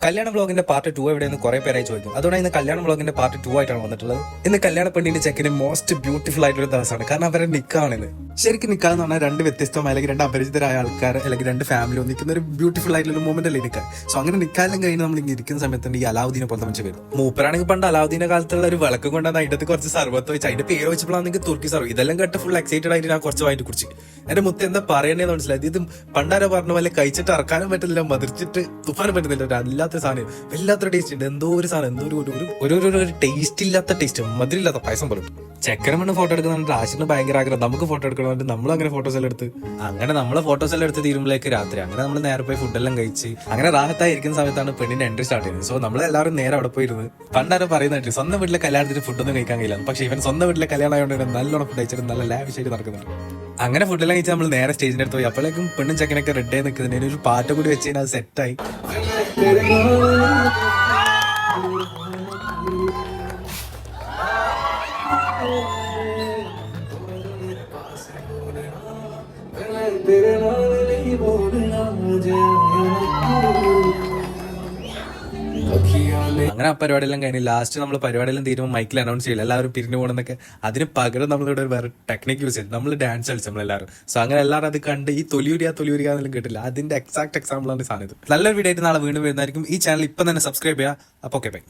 കല്യാണ ബ്ലോഗിന്റെ പാർട്ട് 2 എവിടെയെന്ന് കുറെ പേരായി ചോദിക്കും. അതുകൊണ്ട് ഇന്ന് കല്യാണ ബ്ലോഗിന്റെ പാർട്ട് 2 ആയിട്ടാണ് വന്നിട്ടുള്ളത്. ഇന്ന് കല്യാണ പെണ്ണിന്റെ ചെക്കിന് മോസ്റ്റ് ബ്യൂട്ടിഫുൾ ആയിട്ടുള്ള ദിവസമാണ്. കാരണം അവരുടെ നിക്കാണിത്. ശരിക്കും നിക്കാന്ന് പറഞ്ഞാൽ രണ്ട് വ്യത്യസ്തമായ അല്ലെങ്കിൽ രണ്ട് അപരിചിതരായ ആൾക്കാർ അല്ലെങ്കിൽ രണ്ട് ഫാമിലി ഒന്നിക്കുന്ന ഒരു ബ്യൂട്ടിഫുൾ ആയിട്ടുള്ള ഒരു മൊമെന്റ് അല്ലേ നിൽക്കാൻ. സോ അങ്ങനെ നിക്കാലും കഴിഞ്ഞ് നമ്മൾ ഇങ്ങനെ ഇരിക്കുന്ന സമയത്ത് ഈ അലാവുദ്ദീനെ പോലത്തെ മനുഷ്യ വരും. മൂപ്പരാണെങ്കിൽ പണ്ട് അലാവുദ്ദീന്റെ കാലത്തുള്ള ഒരു വിളക്ക് കൊണ്ടാണ് അതിന്റെ കുറച്ച് സർവത്ത് വെച്ച് അതിന്റെ പേര് വെച്ചപ്പോഴാണ് തുർക്കി സർവ്. ഇതെല്ലാം കേട്ട് ഫുൾ എക്സൈറ്റഡ് ആയിട്ട് ഞാൻ കുറച്ച് വായിട്ട് കുറിച്ച് എന്റെ മുത്ത് എന്താ പറയണേന്ന് മനസ്സിലായത്. ഇത് പണ്ടാരോ പറഞ്ഞ പോലെ കഴിച്ചിട്ട് ഇറക്കാനും പറ്റുന്നില്ല, മതിച്ചിട്ട് തുപ്പാനും പറ്റുന്നില്ല. അല്ലാത്ത സാധനം വല്ലാത്തൊരു ടേസ്റ്റ് ഉണ്ട്. എന്തോ ഒരു സാധനം എന്തോ ഒരു ടേസ്റ്റ് ഇല്ലാത്ത ടേസ്റ്റ്, മധുരമില്ലാത്ത പായസം പോലെ. ചെക്കരമണ്ണ് ഫോട്ടോ എടുക്കുന്നുണ്ട്. ആശിന് ഭയങ്കര ആഗ്രഹം നമുക്ക് ഫോട്ടോ എടുക്കണമെന്ന്. നമ്മൾ അങ്ങനെ ഫോട്ടോസ് എല്ലാം എടുത്ത് നമ്മളെ ഫോട്ടോസ് എല്ലാം എടുത്ത് തീരുമ്പോഴേക്ക് രാത്രി. അങ്ങനെ നമ്മൾ നേരെ പോയി ഫുഡെല്ലാം കഴിച്ച് അങ്ങനെ റാഹത്തായി ഇരിക്കുന്ന സമയത്താണ് പെണ്ണിന്റെ എൻട്രി സ്റ്റാർട്ട് ചെയ്യുന്നത്. സോ നമ്മളെല്ലാവരും നേരെ അവിടെ പോയിരുന്നത്. പണ്ടാരും പറയുന്നുണ്ട് സ്വന്തം വീട്ടിലെ കല്യാണത്തിന് ഫുഡൊന്നും കഴിക്കാൻ കഴിയില്ല. പക്ഷേ ഇവൻ സ്വന്തം വീട്ടിലെ കല്യാണം ആയതുകൊണ്ട് നല്ലോണം ഫുഡ് കഴിച്ചിട്ട് നല്ല ലാവിഷായിട്ട് നടക്കുന്നുണ്ട്. അങ്ങനെ ഫുഡെല്ലാം കഴിച്ചാൽ നമ്മൾ നേരെ സ്റ്റേജിന്റെ അടുത്ത് പോയി. അപ്പോഴേക്കും പെണ്ണും ചെക്കനൊക്കെ റെഡി ആയി നിൽക്കുന്നതിന് ഒരു പാട്ട് കൂടി വെച്ച് കഴിഞ്ഞാൽ അത് സെറ്റായി. അങ്ങനെ ആ പരിപാടിയെല്ലാം കഴിഞ്ഞ് ലാസ്റ്റ് നമ്മൾ പരിപാടിയെല്ലാം തീരുമ്പോൾ മൈക്കിൽ അനൗൺസ് ചെയ്യില്ല എല്ലാവരും പിരിഞ്ഞു പോകണമെന്നൊക്കെ. അതിന് പകരം നമ്മളിവിടെ ഒരു വേറെ ടെക്നിക്ക് യൂസ് ചെയ്തു. നമ്മൾ ഡാൻസ് കളിച്ചു നമ്മളെല്ലാവരും. സോ അങ്ങനെ എല്ലാവരും അത് കണ്ട് ഈ തൊലിയുരിയ എന്നെല്ലാം കേട്ടില്ല. അതിന്റെ എക്സാക്ട് എക്സാമ്പിൾ ആണ് സാധനം. നല്ലൊരു വീഡിയോ ആയിട്ട് നാളെ വീണ്ടും വരുന്നതായിരിക്കും. ഈ ചാനൽ ഇപ്പം തന്നെ സബ്സ്ക്രൈബ് ചെയ്യുക. അപ്പോൾ ഓക്കെ ബൈ.